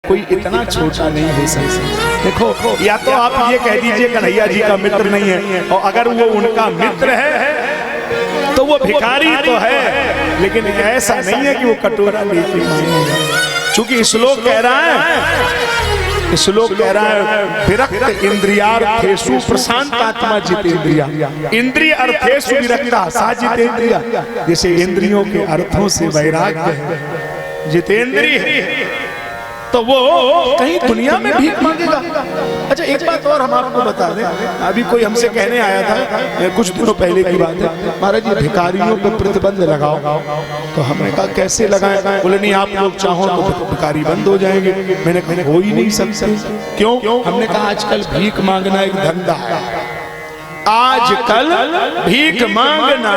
कोई इतना छोटा नहीं हो सकता। देखो, या तो आप ये कह दीजिए कन्हैया जी का मित्र नहीं है, और अगर वो उनका मित्र है तो वो भिखारी तो है, लेकिन ऐसा नहीं है कि वो कटोरा लेके मांगेगा। चूंकि श्लोक कह रहा है, श्लोक कह रहा है विरक्त इंद्रियार्थेषु प्रशांत आत्मा जितेंद्रिया, इंद्रिय अर्थेषु विरक्ता सा जितेंद्रिया। जैसे इंद्रियों के अर्थों से वैराग्य है, जितेंद्रिय है, तो वो कहीं दुनिया में भीख मांगेगा। अच्छा, एक बात और हम आपको बता दें, अभी कोई हमसे कहने आया था कुछ दिनों पहले की बात है, महाराज ये भिखारियों पर प्रतिबंध लगाओ। तो हमने कहा कैसे लगाए? बोले नहीं, आप लोग चाहो तो भिखारी बंद हो जाएंगे। मैंने कहा हो ही नहीं सकते। क्यों? हमने कहा आजकल भीख मांगना एक धंधा है, आजकल भीख मांगना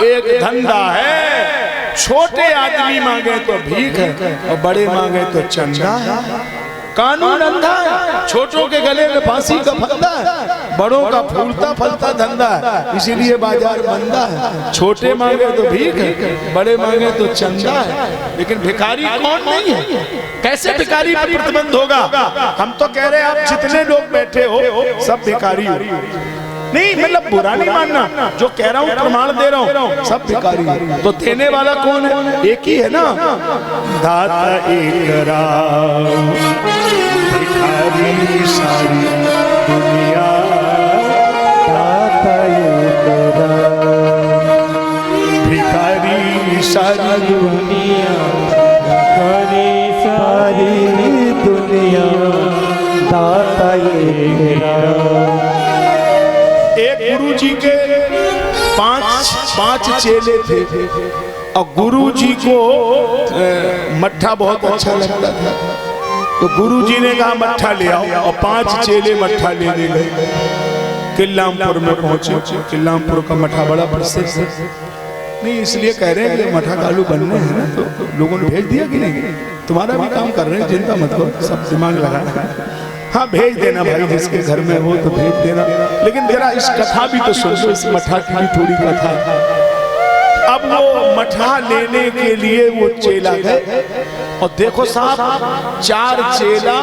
एक धंधा है। छोटे आदमी मांगे तो भीख है और बड़े मांगे तो चंदा है। कानून अंधा है, छोटों के गले में फांसी का फंदा है, बड़ों का फूलता फलता धंधा है, इसीलिए बाजार मंदा है। छोटे मांगे तो भीख है, बड़े मांगे तो चंदा है, लेकिन भिखारी कौन नहीं है? कैसे भिखारी पर प्रतिबंध होगा? हम तो कह रहे हैं आप जितने लोग बैठे हो सब भिखारी हो। नहीं, मतलब बुरा नहीं मानना, जो कह रहा हूँ प्रमाण दे रहा हूँ, सब भिखारी। तो देने वाला कौन है? एक ही है ना, दाता एक राम, भिखारी सारी दुनिया, दाता एक राम, भिखारी सारी दुनिया, भिखारी सारी दुनिया, दाता एक राम। एक गुरु जी के पांच चेले थे, और गुरु जी को मट्ठा बहुत अच्छा लगता था। तो गुरु जी ने कहा मट्ठा ले आओ, और 5 चेले मट्ठा लेने गए। किल्लामपुर में पहुंचे। किल्लामपुर का मट्ठा बड़ा प्रसिद्ध है। नहीं, इसलिए कह रहे हैं मट्ठा कालू बनने हैं ना, तो लोगों ने भेज दिया कि नहीं? तुम्हारा भी काम कर रहे हैं, चिंता मत करो, सब दिमाग लगा। हाँ, भेज देना भाई, जिसके घर में हो तो भेज देना। लेकिन जरा इस कथा भी तो सुन लो, इस मठा की भी थोड़ी कथा। अब वो मठा लेने के लिए वो चेला गए, और देखो साहब 4 चेला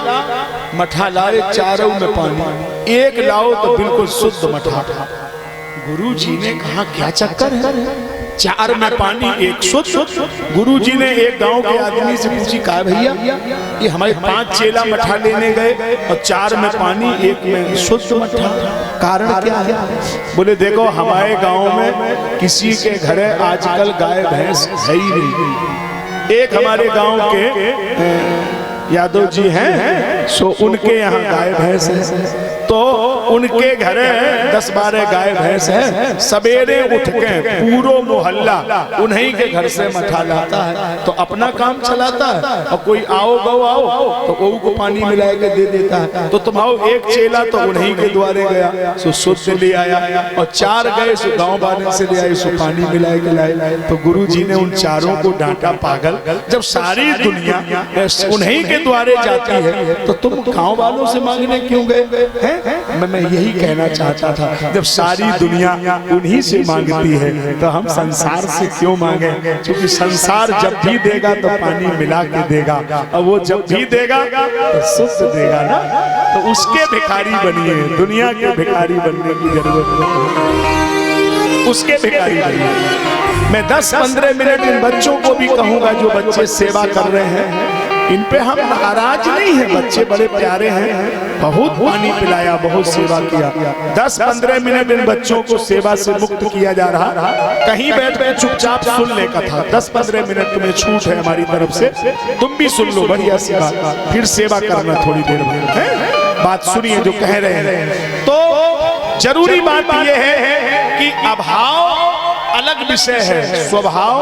मठा लाए, चारों में पानी, एक लाओ तो बिल्कुल शुद्ध मठा। गुरु जी ने कहा क्या चक्कर है, 4 में पानी एक शुद्ध। गुरु जी ने एक गांव के आदमी से पूछी, कहा भैया ये हमारे 5 चेला मठा लेने गए, और 4 में पानी एक में शुद्ध मठा, कारण क्या है? बोले देखो, हमारे गांव में किसी के घरे आजकल गाय भैंस है ही नहीं। एक हमारे गांव के यादव जी हैं, सो उनके यहाँ गाय भैंस है, तो उनके घरे 10-12 गाय भैंस है। सवेरे उठ के पूरा मोहल्ला उन्हीं के घर से मठा लाता है, तो अपना काम चलाता है, और कोई आओ गौ आओ तो गौ को पानी मिला के दे देता है। तो तुम आओ, एक चेला तो उन्हीं के द्वारे गया, सो शुद्ध ले आया, और 4 गए सो गाँव वाले से ले आए, सो पानी मिला के लाए। तो गुरु जी ने उन चारों को डांटा, पागल, जब सारी दुनिया उन्हीं के द्वारे जाती है तो तुम गाँव वालों से मांगने क्यों गए हैं? मैं यही कहना चाहता था, जब सारी दुनिया उन्हीं से मांगती है तो हम संसार से क्यों मांगे? क्योंकि संसार जब भी देगा तो पानी मिला के देगा, और वो जब भी देगा तो शुद्ध देगा ना। तो उसके भिखारी बनिए, दुनिया के भिखारी बनने की जरूरत नहीं, उसके भिखारी बनिए। मैं 10-15 मिनट इन बच्चों को भी कहूंगा, जो बच्चे सेवा कर रहे हैं, इन पे हम नाराज नहीं है, बच्चे बड़े प्यारे हैं, बहुत पानी पिलाया, बहुत सेवा किया। 10-15 मिनट इन बच्चों को सेवा से मुक्त किया जा रहा, कहीं बैठ बैठ चुपचाप सुन ले कथा। 10-15 मिनट तुम्हें छूट है हमारी तरफ से, तुम भी सुन लो, बढ़िया सी बात, फिर सेवा करना थोड़ी देर में। बात सुनिए जो कह रहे हैं। तो जरूरी बात यह है कि अभाव अलग विषय है, स्वभाव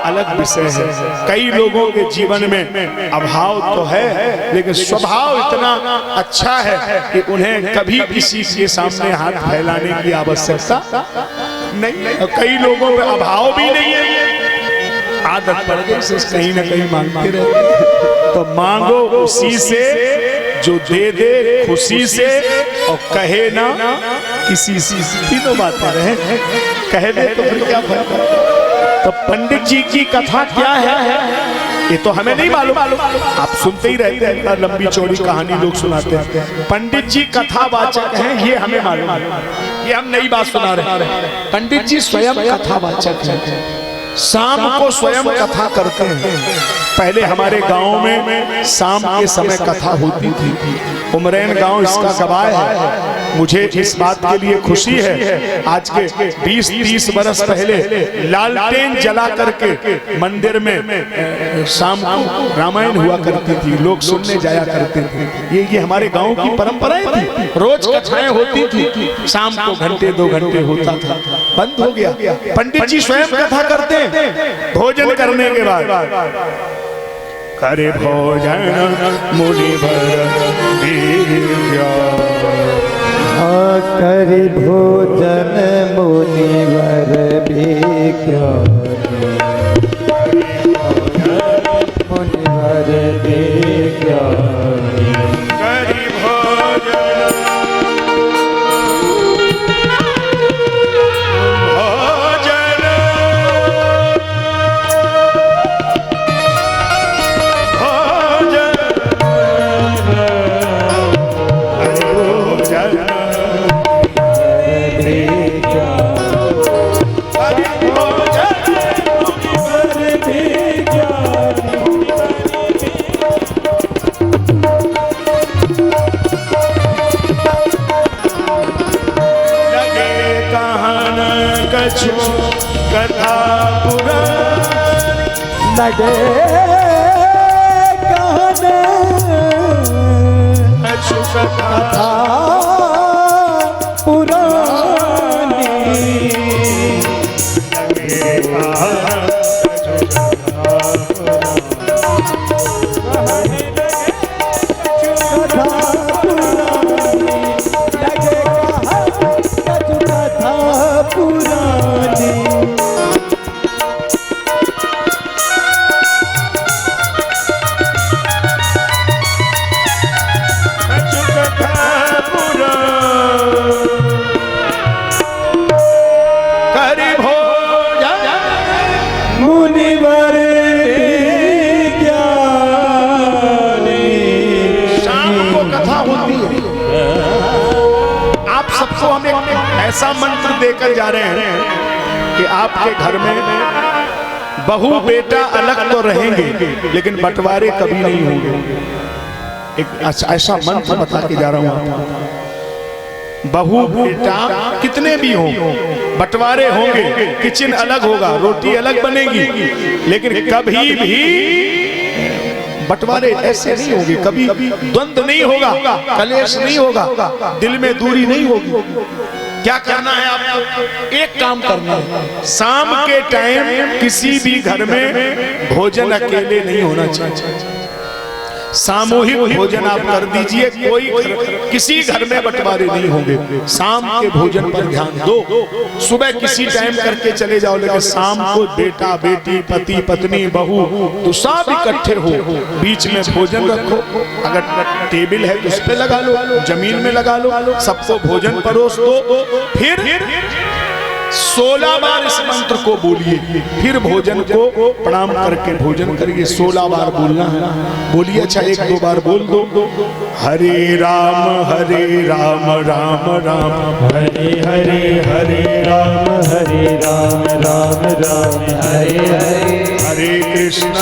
अलग विषय है। कई लोगों के जीवन में अभाव तो है, लेकिन स्वभाव इतना अच्छा है कि उन्हें कभी किसी के सामने हाथ फैलाने की आवश्यकता नहीं। कई लोगों में अभाव भी नहीं है, आदत पड़ गई कहीं ना कहीं मांगते रहते। तो मांगो उसी से जो दे दे खुशी से, और कहे ना किसी से। तीनों बातें रहे, कह दे तो फिर क्या फायदा? तो पंडित जी की कथा क्या है? ये तो हमें नहीं मालूम, आप सुनते ही रहते हैं, लंबी चौड़ी कहानी लोग सुनाते हैं। पंडित जी कथावाचक हैं, ये हमें मालूम, ये हम नई बात सुना रहे हैं। पंडित जी स्वयं कथावाचक हैं, शाम को स्वयं कथा करते हैं। पहले हमारे गांव में शाम के समय कथा होती थी। उमरैन गांव इसका गवाह है। मुझे इस बात के लिए खुशी है, आज के 20-30 बरस पहले लालटेन जला करके मंदिर में शाम को रामायण हुआ करती थी, लोग सुनने जाया करते थे। ये हमारे गांव की परंपराएं थी। रोज कथाएं होती थी, शाम को घंटे 2 घंटे होता था, बंद हो गया। पंडित जी स्वयं कथा करते हैं। भोजन करने के बाद करे भोजन मुनिवर विज्ञा, करे भोजन मुनिवर विज्ञा, मुनिवर विज्ञा, करे भोजन कथा पुराण लगे कहने कथा पुरानी, ऐसा मंत्र देकर जा रहे हैं कि आपके घर में बहू बेटा अलग तो रहेंगे लेकिन बंटवारे कभी नहीं होंगे। एक ऐसा मंत्र बता के जा रहा हूं। बहू बेटा कितने भी हों, बंटवारे होंगे, किचन अलग होगा, रोटी अलग बनेगी, लेकिन कभी भी बंटवारे ऐसे नहीं होंगे, कभी द्वंद्व नहीं होगा, कलेश नहीं होगा, दिल में दूरी नहीं होगी। क्या करना है आपको? एक काम करना है, शाम के टाइम किसी भी घर में भोजन अकेले नहीं होना चाहिए। सामूहिक भोजन आप कर दीजिए, कोई किसी घर में बंटवारे नहीं होंगे। शाम के भोजन पर ध्यान दो। सुबह किसी टाइम करके चले जाओ, लेकिन शाम को बेटा बेटी पति पत्नी बहू तो सब इकट्ठे हो, बीच में भोजन रखो। अगर टेबल है तो उस पे लगा लो, जमीन में लगा लो, सबको भोजन परोस दो। फिर 16 बार इस मंत्र को बोलिए, फिर भोजन को प्रणाम करके भोजन करिए। 16 बार बोलना है। बोलिए, अच्छा 1-2 बार बोल दो। हरे राम राम राम हरे हरे, हरे राम राम राम हरे हरे, हरे कृष्ण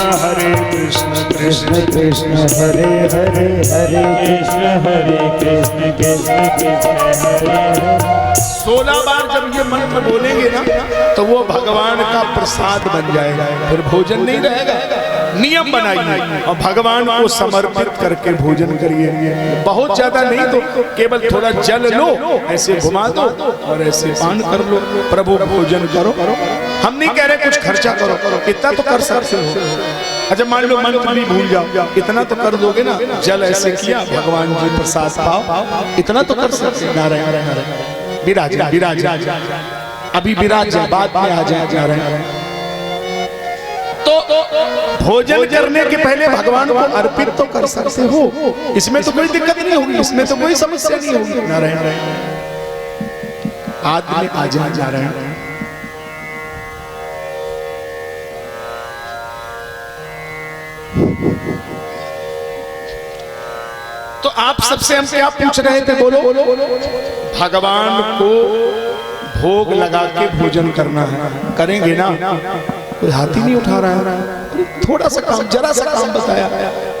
कृष्ण कृष्ण हरे हरे, हरे कृष्ण कृष्ण कृष्ण हरे हरे। 16 बार जब ये मंत्र बोलेंगे ना तो वो भगवान का प्रसाद बन जाएगा, फिर भोजन नहीं रहेगा। नियम बनाइए और भगवान को समर्पित करके भोजन करिए। बहुत ज्यादा नहीं तो केवल थोड़ा जल लो, ऐसे घुमा दो और ऐसे पान कर लो, प्रभु भोजन करो। हम नहीं कह रहे कुछ खर्चा करो, इतना तो कर सकते हो। अच्छा मान लो मंत्र भी भूल जाओ, इतना तो कर दोगे ना, जल ऐसे किया भगवान जी प्रसाद पाओ, इतना तो कर सकते। नारायण विराज विराज, अभी विराज बाद में आ जाए। तो भोजन करने के पहले भगवान को अर्पित तो कर सकते हो, इसमें तो कोई दिक्कत नहीं होगी, इसमें तो कोई समस्या नहीं होगी। नारायण आदमी आ जाए। नारायण तो आप सबसे हम क्या पूछ रहे थे, बोलो? भगवान को भोग लगा के भोजन करना है, करेंगे ना? कोई हाथ ही नहीं उठा रहा है। थोड़ा सा काम, जरा सा काम बताया,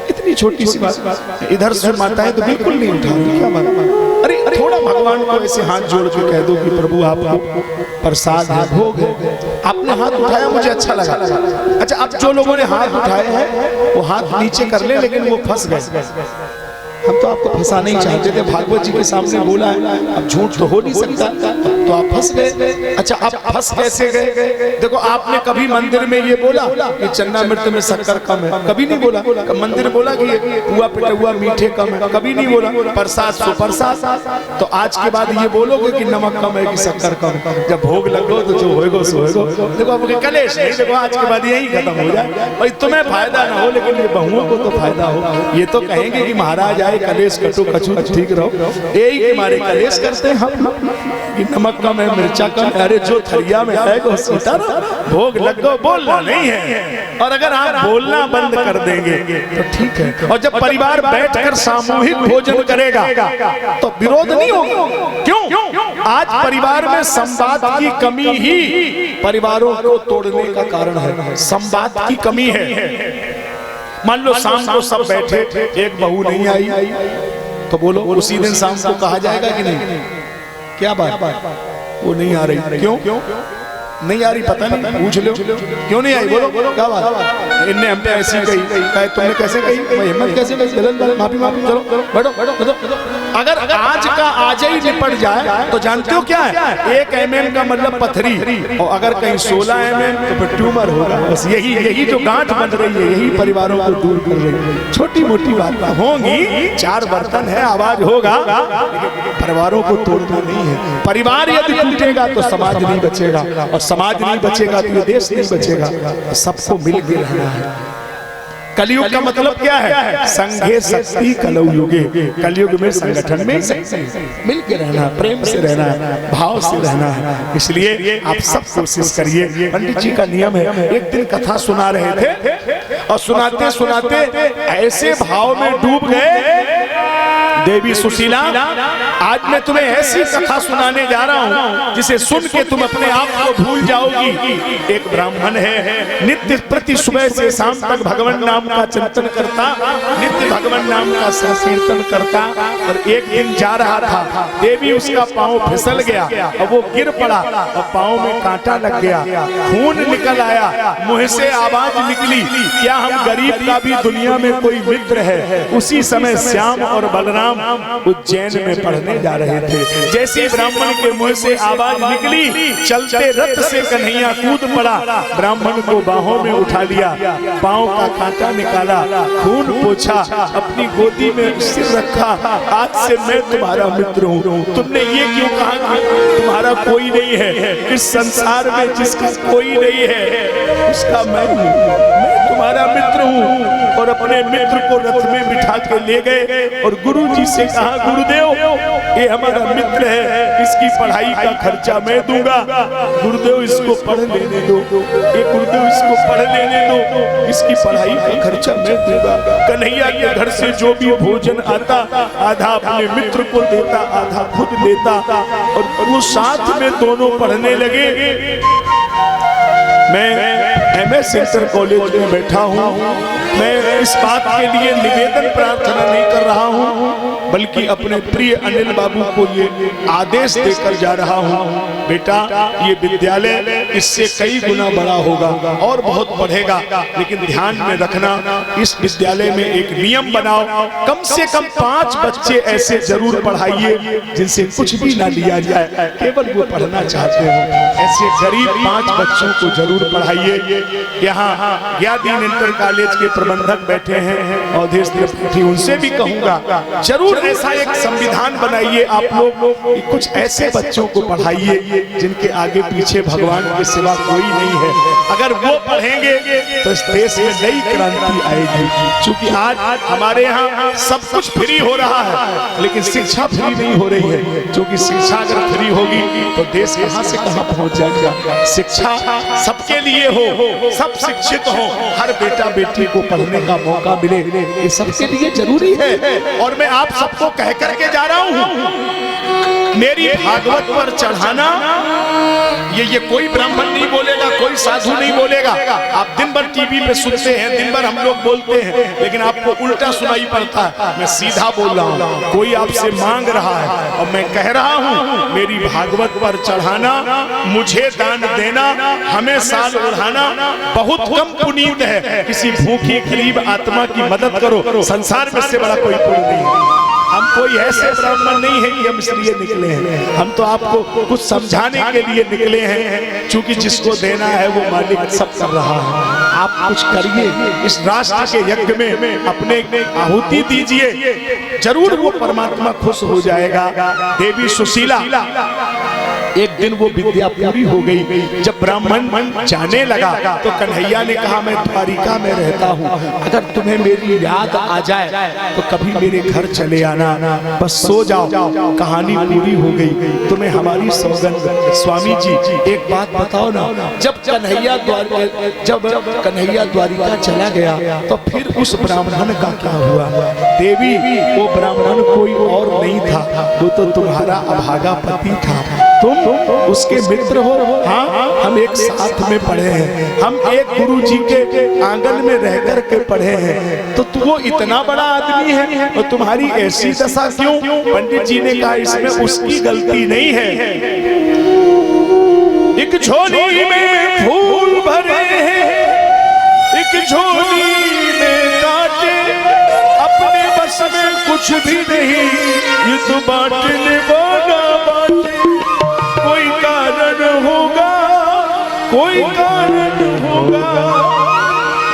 इतनी छोटी सी बात। इधर से माताएं तो बिल्कुल नहीं उठा रही, क्या बात? अरे थोड़ा भगवान को ऐसे हाथ जोड़ के कह दो कि प्रभु आपको प्रसाद है, भोग है। आपने हाथ उठाया, मुझे अच्छा लगा। अच्छा, अब जो लोगों ने हाथ उठाए हैं वो हाथ नीचे कर ले, लेकिन वो फंस गए। हम तो आपको फंसा नहीं चाहते थे, भागवत जी के सामने बोला है, अब झूठ तो हो नहीं सकता, तो आप फंस गए। अच्छा, आप फंस कैसे गए? देखो, आपने कभी मंदिर में ये बोला कि चन्ना मिर्च में शक्कर कम है? कभी नहीं बोला। मंदिर बोला कि पुआ पिठा मीठे कम है? कभी नहीं बोला। प्रसाद सो प्रसाद। तो आज के बाद ये बोलोगे कि नमक कम है कि शक्कर कम? जब भोग लगो तो जो होएगा सो होएगा। देखो, आपके कलेश नहीं, देखो आज के बाद यही खत्म हो जाए। भाई तुम्हें फायदा ना हो, लेकिन ये बहुओं को तो फायदा हो। ये तो कहेंगे कि महाराज आए, कलेश कटो कछू ठीक रहो। यही हमारे कलेश करते हैं हम कि नमक कम है, मिर्चा कम है। अरे जो थरिया में है वो सीता ना, भोग लगो, बोलना नहीं है। और अगर आप बोलना बंद कर देंगे तो ठीक है। और जब परिवार बैठकर सामूहिक भोजन करेगा तो विरोध नहीं होगा। क्यों? आज परिवार में संवाद की कमी ही परिवारों को तोड़ने का कारण है। संवाद की कमी है। मान लो शाम को सब बैठे, एक बहू नहीं आई, तो बोलो उसी दिन शाम को कहा जाएगा कि नहीं? क्या बात? वो नहीं आ रही, क्यों नहीं आ रही? पता नहीं, पूछ लो क्यों नहीं आई, बोलो क्या बात? इनने हमने ऐसी कही, तुमने कैसे कही? हिम्मत कैसे कही? माफी चलो बैठो। अगर आज का आज ही निपट जाए तो जानते हो क्या है? 1 mm का मतलब पथरी, और अगर कहीं 16 mm तो फिर ट्यूमर होगा। बस यही जो गांठ बन रही है, यही परिवारों को दूर कर रही है। छोटी मोटी बात होंगी, 4 बर्तन है, आवाज होगा, परिवारों को तोड़ना नहीं है। परिवार यदि टूटेगा तो समाज नहीं बचेगा, और समाज नहीं बचेगा तो ये देश नहीं बचेगा। सबको मिलकर रहना है। कलयुग का मतलब क्या है? संघे शक्ति कलौ युगे। कलयुग में संगठन में मिलकर रहना है, प्रेम से रहना है, भाव से रहना है। इसलिए आप सब कोशिश करिए। पंडित जी का नियम है, एक दिन कथा सुना रहे थे और सुनाते सुनाते ऐसे भाव में डूब गए, देवी सुशीला, आज मैं तुम्हें ऐसी कथा सुनाने जा रहा हूँ जिसे सुन के तुम अपने आप को भूल जाओगी। एक ब्राह्मण है, नित्य प्रति सुबह से शाम तक भगवान नाम का चिंतन करता, नित्य भगवान नाम का संकीर्तन करता। और एक दिन जा रहा था, देवी उसका पांव फिसल गया और वो गिर पड़ा और पांव में कांटा लग गया, खून निकल आया, मुंह से आवाज निकली, क्या हम गरीब का भी दुनिया में कोई मित्र है? उसी समय श्याम और बलराम उज्जैन में पढ़ने जा रहे थे। जैसे ब्राह्मण के मुंह से आवाज निकली, चलते रथ से कन्हैया कूद पड़ा, ब्राह्मण को बाहों में उठा लिया, पांव का कांटा निकाला, खून पोंछा, अपनी गोदी में सिर रखा। आज से मैं तुम्हारा मित्र हूँ। तुमने ये क्यों कहा कि तुम्हारा कोई नहीं है? इस संसार में जिसका कोई नहीं है उसका मैं हूँ, मैं तुम्हारा मित्र हूँ। और अपने मित्र को रथ में बिठा के ले गए और गुरु जी से कहा, गुरुदेव ये हमारा मित्र है, इसकी पढ़ाई का खर्चा मैं दूंगा, गुरुदेव इसको पढ़ लेने दो, ये गुरुदेव इसको पढ़ लेने दो, इसकी पढ़ाई का खर्चा मैं दूंगा। कन्हैया के घर से जो भी भोजन आता, आधा अपने मित्र को देता, आधा खुद लेता, और वो साथ में दोनों पढ़ने लगे। मैं MS इंटर कॉलेज में बैठा हूँ। मैं इस बात के लिए निवेदन प्रार्थना नहीं कर रहा हूँ, बल्कि अपने प्रिय अनिल बाबू को ये आदेश देकर जा रहा हूँ, बेटा ये विद्यालय इससे कई गुना बड़ा होगा और बहुत बढ़ेगा, लेकिन ध्यान में रखना इस विद्यालय में एक नियम बनाओ, कम से कम 5 बच्चे ऐसे जरूर पढ़ाइए जिनसे कुछ भी ना लिया जाए, केवल वो पढ़ना चाहते हो। ऐसे गरीब 5 बच्चों को जरूर पढ़ाइए। यहाँ ज्ञादीन इंटर कॉलेज के प्रबंधक बैठे हैं, अवधेश त्रिपाठी, उनसे भी कहूंगा जरूर ऐसा एक संविधान बनाइए आप लोग, कुछ ऐसे बच्चों को पढ़ाइए जिनके आगे पीछे भगवान के सिवा कोई नहीं है। अगर वो पढ़ेंगे तो इस देश में नई क्रांति आएगी। क्योंकि आज हमारे यहाँ सब कुछ फ्री हो रहा है, लेकिन शिक्षा फ्री नहीं हो रही है। क्योंकि शिक्षा अगर फ्री होगी तो देश कहाँ से कहाँ पहुँच जाएगा। शिक्षा सबके लिए हो, सब शिक्षित हो, हर बेटा बेटी को पढ़ने का मौका मिले, ये सबके लिए जरूरी है। और मैं आप सबको कह करके जा रहा हूँ, मेरी भागवत पर चढ़ाना ये कोई ब्राह्मण नहीं बोलेगा, कोई साधु नहीं बोलेगा। आप दिन भर टीवी पे सुनते हैं, दिन भर हम लोग बोलते हैं, लेकिन आपको उल्टा सुनाई पड़ता है। मैं सीधा बोल रहा हूँ, कोई आपसे मांग रहा है और मैं कह रहा हूँ, मेरी भागवत पर चढ़ाना, मुझे दान देना, हमें साल ओढ़ाना बहुत कम पुनीत है। किसी भूखी गरीब आत्मा की मदद करो, संसार में से बड़ा कोई पुण्य नहीं है। हम कोई ऐसे ब्राह्मण नहीं है कि हम इसलिए निकले हैं, हम तो आपको कुछ समझाने के लिए निकले हैं। क्योंकि जिसको देना है वो मालिक सब कर रहा है। आप कुछ करिए, इस राष्ट्र के यज्ञ में अपने आहुति दीजिए, जरूर वो परमात्मा खुश हो जाएगा। देवी सुशीला, एक दिन वो विद्या पूरी हो गई। जब ब्राह्मण जाने लगा तो कन्हैया ने कहा, मैं द्वारिका में रहता हूँ, अगर तुम्हें मेरी याद आ जाए तो कभी मेरे घर चले आना, बस सो जाओ, कहानी पूरी हो गई। तुम्हें हमारी सौगंध। स्वामी जी एक बात बताओ ना, जब कन्हैया द्वारिका चला गया तो फिर उस ब्राह्मण का क्या हुआ? देवी, वो ब्राह्मण कोई और नहीं था, वो तो तुम्हारा अभागा पति था। तुम उसके मित्र हो। हाँ, हम एक साथ में पढ़े हैं, हम एक गुरु जी के आंगन में रह कर के पढ़े हैं। तो वो इतना बड़ा आदमी है और तुम्हारी ऐसी दशा क्यों? पंडित जी ने कहा, इसमें उसकी गलती नहीं है। एक झोली में फूल भरे हैं, एक झोली में कांटे, अपने बस में कुछ भी नहीं, ये तो बांटने वाला बांटे। कोई कारण होगा, कोई कारण होगा।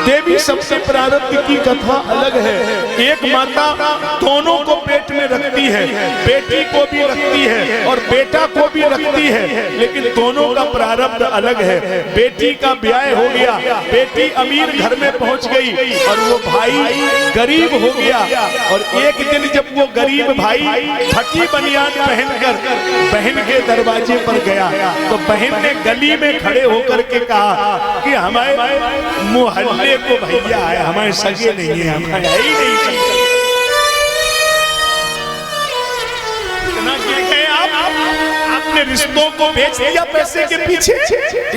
देवी सबसे प्रारब्ध की कथा अलग है। एक माता दोनों को पेट में रखती है, बेटी को भी रखती है और बेटा को भी रखती है, लेकिन दोनों का प्रारब्ध अलग है। बेटी का ब्याह हो गया, बेटी अमीर घर में पहुंच गई और वो भाई गरीब हो गया। और एक दिन जब वो गरीब भाई फटी बनियान पहनकर बहन के दरवाजे पर गया तो बहन ने गली में खड़े होकर के कहा कि हमारे मोहल्ले को भैया है, हमारे सगे नहीं है, हमारे ही नहीं सकते। इतना क्या कहे आप? आपने रिश्तों को बेच दिया पैसे के पीछे।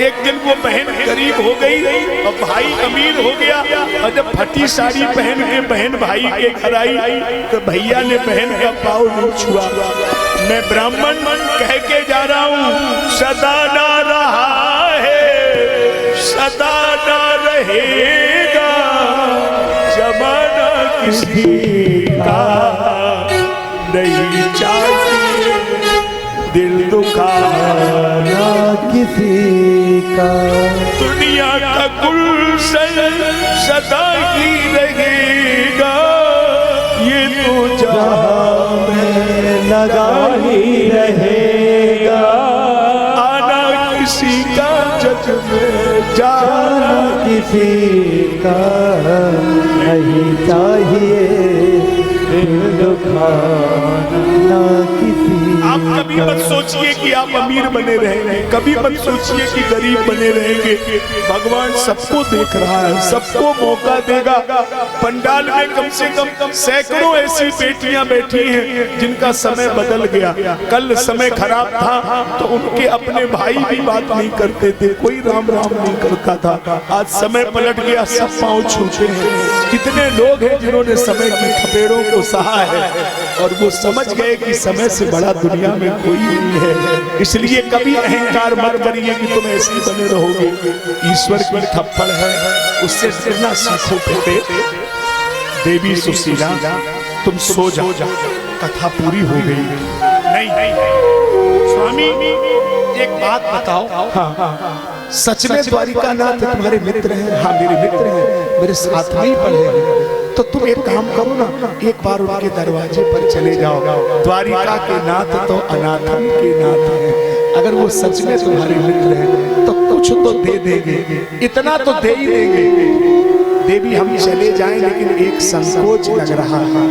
एक दिन वो बहन गरीब हो गई और भाई अमीर हो गया, और जब फटी साड़ी पहन के बहन भाई के घर आई तो भैया ने बहन का पाँव नहीं छुआ। मैं ब्राह्मण कह के जा रहा हूँ, सदा ना रहा है, सदा ना रहेगा, जमाना किसी का नहीं चाहिए, दिल दुखाना किसी का। दुनिया का गुलशन सदा ही रहेगा, ये तो जहां में लगा ही रहेगा। आना किसी का जग में, जाना किसी का नहीं चाहिए, दिल दुखाना किसी। आप कभी मत सोचिए कि आप अमीर बने रहेंगे, कभी मत सोचिए कि गरीब बने रहेंगे। भगवान सबको देख रहा है, सबको मौका देगा। पंडाल में कम से कम सैकड़ों ऐसी बेटियां बैठी हैं जिनका समय बदल गया। कल समय खराब था तो उनके अपने भाई भी बात नहीं करते थे, कोई राम राम नहीं करता था। आज समय पलट गया, सब पांव छूते हैं। कितने लोग हैं जिन्होंने समय की थपेड़ों को सहा है और वो समझ गए कि समय से बड़ा दुनिया में कोई नहीं है। इसलिए कभी अहंकार मत करिए कि तुम ऐसे बने रहोगे। ईश्वर की थप्पड़ है, उससे डरना सीखो बेटे। देवी सुशीला, तुम सो जाओ, कथा पूरी हो गई। नहीं स्वामी, एक बात बताओ। हाँ, सच में द्वारिकानाथ तुम्हारे मित्र हैं? हाँ, मेरे मित्र हैं, मेरे साथ में ही पढ़े। तो तुम एक काम करो ना, एक बार उनके दरवाजे पर चले जाओ। द्वारिका के नाथ तो अनाथन के नाथ हैं। अगर वो सच में तुम्हारे मित्र हैं तो कुछ तो दे देंगे, इतना तो दे ही देंगे। देवी हम चले जाएं लेकिन एक संकोच लग रहा है।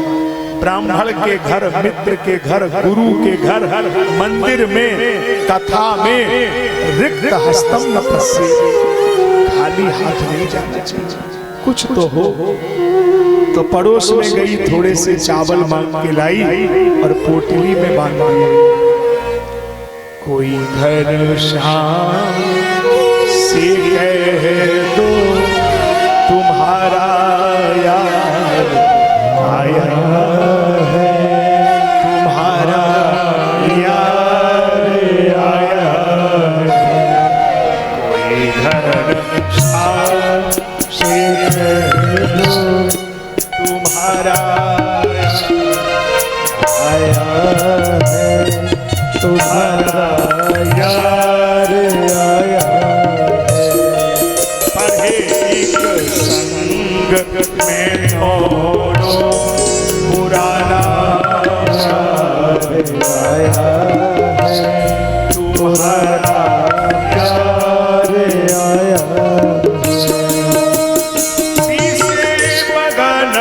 ब्राह्मण के घर, मित्र के घर, गुरु के घर, मंदिर में, कथा में रिक्त हस्तम न पश्ये, खाली हाथ नहीं जाना चाहिए, कुछ तो हो। तो पड़ोस में गई, थोड़े से चावल मांग के लाई और पोटली में बांध दिए। कोई घर शाम से कह दो तुम्हारा यार आया है, तुम्हारा यार आया है। कोई घर शाम से कह दो तुम्हारा आया है, तुम्हारा यार आया है। पढ़े एक संग में छोड़ो पुराना यार आया है, तुम्हारा यार आया है। तीसरे बगन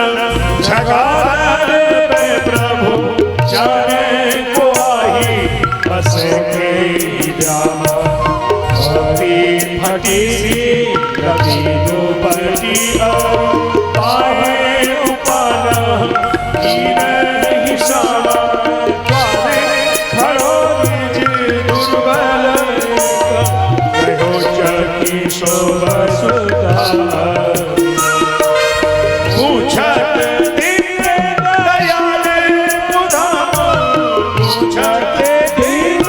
झगार में प्रभु जाने को आई, बस के ड्रामा भक्ति फटी कभी दो पटी और पाए उपाना हीरे शामा द्वारे खड़ो निज दुर्बल कहो चकी शोभा सुधा पूछत दीन दयाल बुधाम, पूछत दीन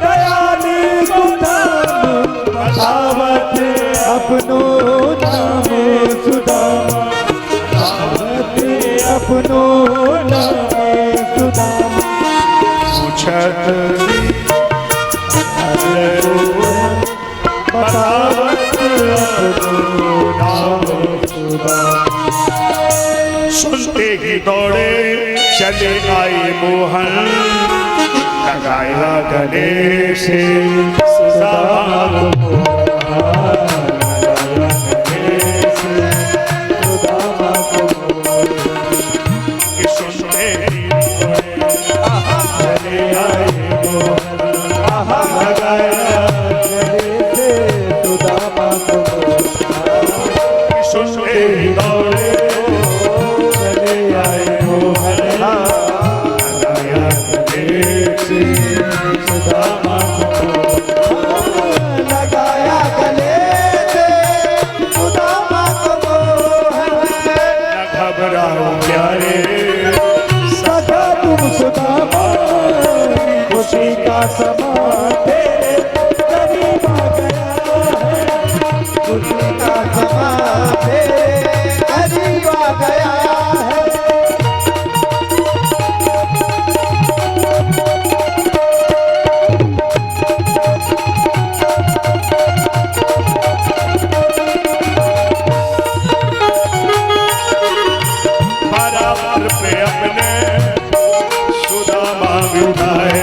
दयाल बुधाम, बतावत अपनो नाम सुदामा, अपनो नाम सुदामा। पूछत बतावत अपनो नाम सुदामा। सुनते ही दौड़े चले आए मोहन, लगाया गले से सुदामा को। समा तेरे करीब आ गया है, खुशी का समा तेरे करीब आ गया है। बराबर पे अपने सुदामा बिठाए,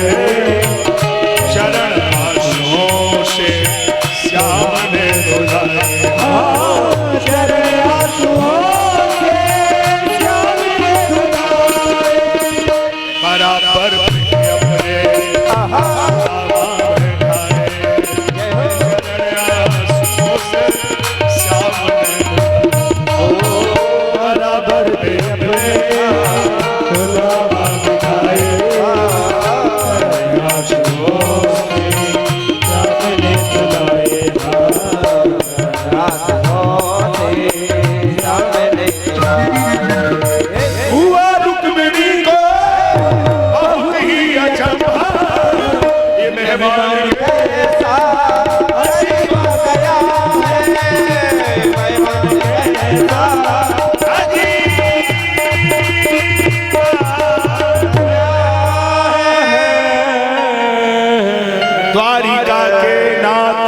द्वारिका के नाथ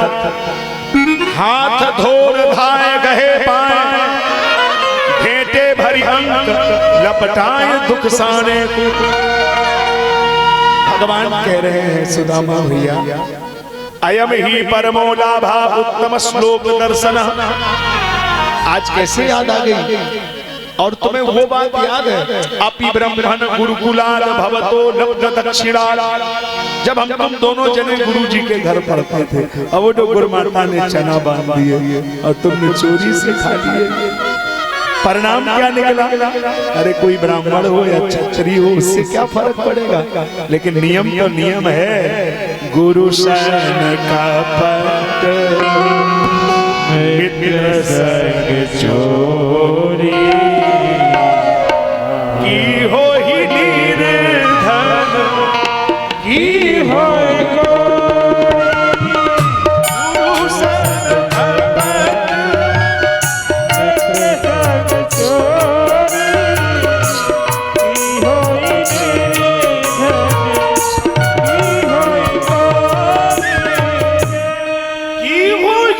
हाथ धोर धाए गहे पाए, भेंटे भरी अंक लपटाए दुख साने को। भगवान कह रहे हैं सुदामा भैया अयम ही परमो लाभा उत्तम श्लोक दर्शन। आज कैसे याद आ गई? और तुम्हें वो बात याद है, अपि ब्रह्मण गुरुकुलाल भवतो लब्ध दक्षिणा। जब हम तुम दोनों जने गुरु जी के घर पढ़ते थे, अब वो जो गुरुमाता ने चना बांध दिए और तुमने चोरी से खा लिए, परिणाम क्या निकला? अरे कोई ब्राह्मण हो या क्षत्रिय हो, उससे क्या फर्क पड़ेगा? लेकिन नियम तो नियम है। गुरु शरण का पट मित्र संग चोरी की हो ही निर्धन की हो गुरु शरण का पट मित्र संग चोरी की हो ही निर्धन की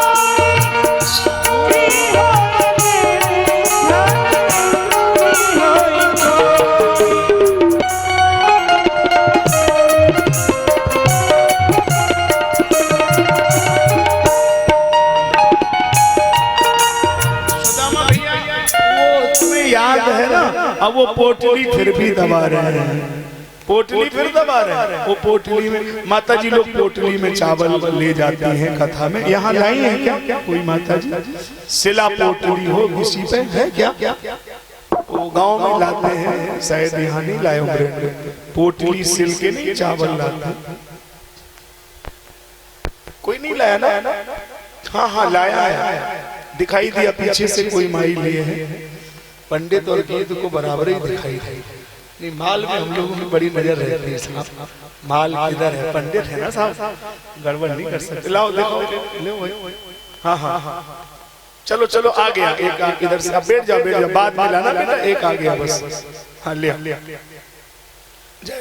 हो ही अब वो पोटली फिर भी दबा रहे हैं, पोटली फिर दबा रहे हैं। वो पोटली में माता जी लोग पोटली में चावल ले जाती हैं कथा में। यहाँ लाई है क्या कोई माता जी? सिला पोटली हो किसी पे है क्या? वो गांव में लाते हैं, शायद यहाँ नहीं लाए होंगे। पोटली सिल के नहीं चावल लाते, कोई नहीं लाया ना? हाँ हाँ लाया है, दिखाई दिया पीछे से कोई माई लिए है। पंडित और गीत को बराबर ही दिखाई दे। नहीं, माल में हम लोगों की बड़ी नजर रहती है साहब, माल किधर है? पंडित है ना साहब, गड़बड़ नहीं कर सकते। लाओ देखो, ले भाई। हाँ हाँ चलो चलो आ गया एक, इधर से। अब बैठ जाओ बैठ जाओ, बाद में लाना बेटा, एक आ गया बस। हाँ ले जय हो।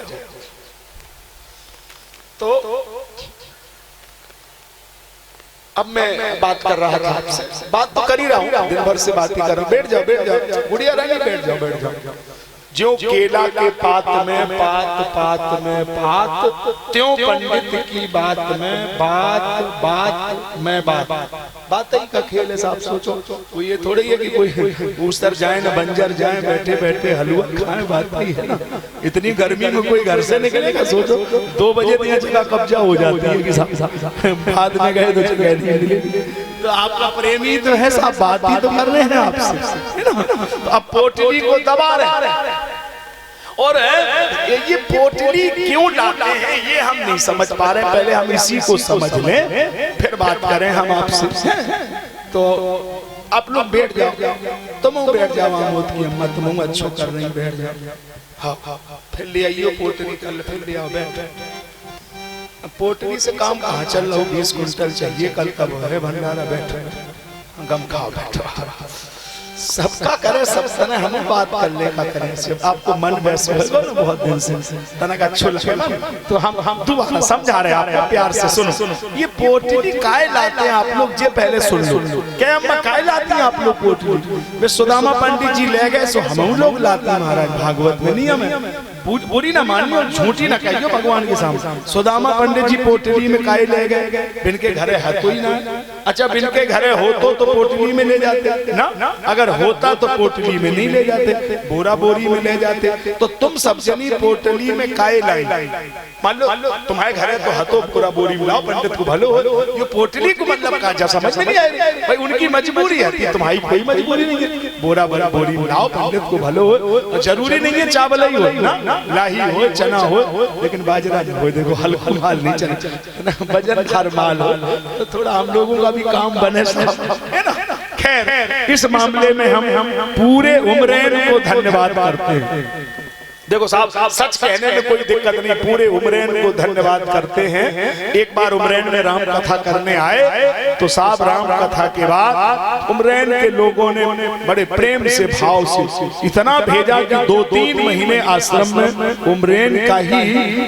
तो अब मैं बात कर रहा था आपसे, बात तो कर ही रहा हूँ, दिन भर से बात ही कर रहा हूँ। बैठ जाओ बैठ जाओ, गुड़िया रानी बैठ जाओ बैठ जाओ। जो केला के पात में पात पात में पात, त्यों पंडित की बात में बात बात में बात। बात ही का खेल है साहब। सोचो वो ये थोड़ी है कि कोई ऊसर जाए ना बंजर जाए, बैठे बैठे हलवा खाए, बात ही है ना। इतनी गर्मी में कोई घर से निकलेगा? सोचो 2 बजे तो जगह कब्जा हो जाती है कि बाद में गए तो जगह नहीं मिली। तो आपका प्रेमी तो है साहब, बात ही तो कर रहे हैं आपसे, है ना? तो अब पोटली को दबा रहे हैं। और ये पोटली क्यों लाते हैं ये हम नहीं समझ पा रहे। पहले हम इसी को समझ लें, फिर बात करें हम आपसे। तो आप लोग बैठ जाओ, तुम बैठ जाओ, आमोद की अम्मा तुम अच्छो कर रही, बैठ जाओ। हाँ फिर ले आइयो पोटली, कल फिर ले आओ, बैठ। पोटली से काम कहाँ चल रहा हो? 20 कुंटल चाहिए कल, तब है भंडारा। बैठो, गम खाओ, बैठो। सबका करे सब सने, हम बात कर ले का करें। सिर्फ आपको मन वैसे होगा ना बहुत दिन से तना का अच्छो लगे ना, तो हम दोबारा समझा रहे हैं आपको, प्यार से सुनो। ये पोटली काय लाते हैं आप लोग? जे पहले सुन लो, क्या अम्मा काय लाती हैं आप लोग पोटली? वे सुदामा पंडित जी ले गए, सो हम लोग लाते हैं महाराज। भागवत में नियम है, बुरी ना मानियो, झूठी ना कहियो भगवान के सामने। सुदामा पंडित जी पोटली में काय ले गए? बिनके घरे है कोई ना। अच्छा बिनके घरे हो तो पोटली में ले जाते ना, अगर होता तो पोटली में नहीं ले जाते, बोरा बोरी में ले जाते। तो तुम सब जनी पोटली में काय लाई? मान लो तुम्हारे घरे तो हतो पूरा बोरी मिलाओ, पंडित को भलो हो। ये पोटली को मतलब कहा जा, समझ में नहीं आए भाई, उनकी मजबूरी है, तुम्हारी कोई मजबूरी नहीं है। बोरा बोरा बोरी मिलाओ, पंडित को भलो हो। जरूरी नहीं है चावल ही हो ना, लाही हो, चना हो, लेकिन बाजरा जो हो, देखो हल्का माल नहीं चले, वजनदार माल हो, तो थोड़ा हम लोगों का भी काम बने, है ना। खैर इस मामले में हम पूरे उमरैन को धन्यवाद करते हैं। देखो साहब, सच कहने में कोई दिक्कत नहीं, पूरे उमरैन को धन्यवाद करते हैं। एक बार उमरैन में राम कथा करने आए, तो साहब राम कथा के बाद उमरैन के लोगों ने बड़े प्रेम से भाव से इतना भेजा कि 2-3 महीने आश्रम में उमरैन का ही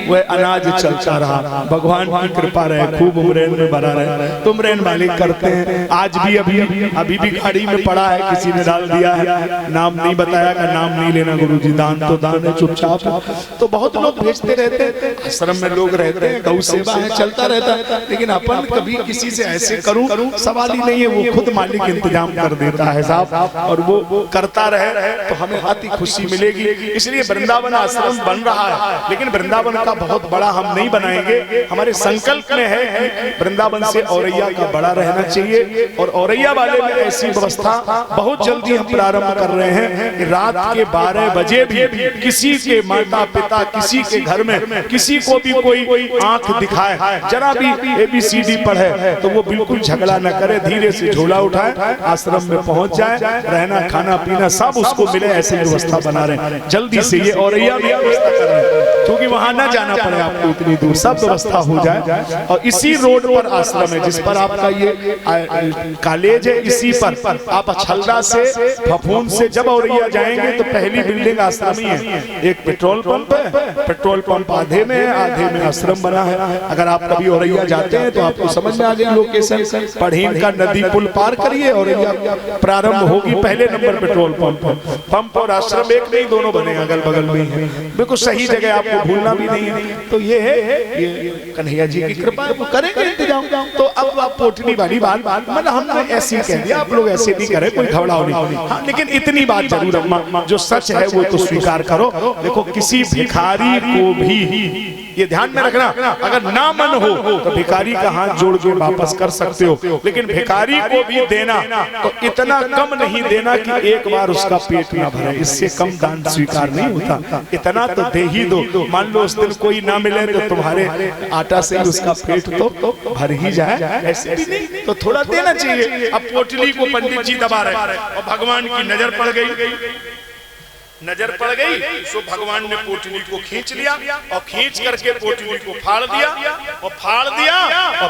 वह अनाज चलता रहा। भगवान की कृपा रहे, खूब उमरैन में भरा रहे, तो उमरैन मालिक करते हैं। आज भी अभी भी गाड़ी में पड़ा है, किसी ने डाल दिया है, नाम नहीं बताया, नाम नहीं लेना गुरुजी, दान तो दान है, चुपचाप है। तो बहुत लोग भेजते रहते हैं, आश्रम में लोग रहते हैं, गौ सेवा है, चलता रहता है, लेकिन अपन कभी किसी से ऐसे करूं सवाल ही नहीं है। वो खुद मालिक इंतजाम कर देता है साहब, और वो करता रहे तो हमें अति खुशी मिलेगी। इसलिए वृंदावन आश्रम बन रहा है, लेकिन वृंदावन का बहुत बड़ा हम नहीं बनाएंगे। हमारे संकल्प में है कि वृंदावन से औरैया का बड़ा रहना चाहिए, और औरैया वाले में ऐसी व्यवस्था बहुत जल्दी हम प्रारंभ कर रहे हैं कि रात के 12 बजे भी किसी के माता पिता, किसी के घर में किसी को भी कोई आंख दिखाए, जरा भी ABCD पढ़े, तो वो बिल्कुल झगड़ा न करे, धीरे से झोला उठाए, आश्रम में पहुंच जाए, रहना खाना पीना सब उसको मिले, ऐसी व्यवस्था बना रहे हैं जल्दी से। ये औरैया भी व्यवस्था कर रहे हैं, क्योंकि वहां ना जाना पड़े आपको उतनी दूर, सब व्यवस्था हो जाए। और इसी रोड पर आश्रम है जिस पर आपका ये कॉलेज है, इसी पर आप छलदा से फफूंद से जब औरैया जाएंगे तो पहली बिल्डिंग आश्रम ही है। एक पेट्रोल पंप है, पेट्रोल पंप आधे में है, आधे में आश्रम बना है। अगर आप कभी औरैया जाते हैं तो आपको समझ में आ जाए लोकेशन। पढ़ीन का नदी पुल पार करिए, औरैया प्रारंभ होगी, पहले नंबर पेट्रोल पंप और आश्रम एक नहीं, दोनों बने अगल बगल में ही है, बिल्कुल सही जगह, आपको भूलना भी नहीं है। तो ये है, ये कन्हैया जी की कृपा, वो करेंगे इंतजाम। तो अब आप पोटली वाली बात मतलब हमने ऐसे कह दिया, आप लोग ऐसे नहीं करें, कोई घबराओ नहीं। हाँ, लेकिन इतनी बात जरूर अम्मा, जो सच है वो तो स्वीकार करो। देखो किसी भिखारी को भी ये ध्यान में रखना, अगर ना मन हो तो भिखारी का हाथ जोड़ के वापस कर सकते हो, लेकिन भिखारी को भी देना तो इतना कम नहीं देना कि एक बार उसका पेट ना भरे, इससे कम दान स्वीकार नहीं होता। इतना तो दे ही दो। मान लो उस दिन कोई ना मिले तो तुम्हारे आटा से उसका पेट तो भर ही जाए, ऐसे भी नहीं, तो थोड़ा देना चाहिए। अब पोटली को पंडित जी दबा रहे और भगवान की नजर पड़ गई, सो भगवान ने पोटली को खींच लिया और खींच करके पोटली को फाड़ दिया और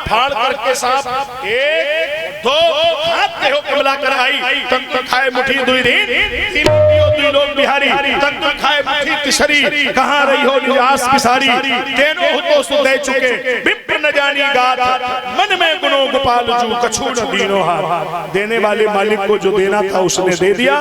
फाड़ करके साहब एक दो हाथ देहो कमला कर आई, तंत खाए मुठी दुई दिन दुई लोग बिहारी, तंत खाए मुठी तिसरी, कहाँ रही हो निराश की सारी, तेनो तो सु दे चुके विप्र न जानी गात, मन में गुनो गोपाल जू कछु न दीनो हाथ। देने वाले मालिक को जो देना था उसने दे दिया।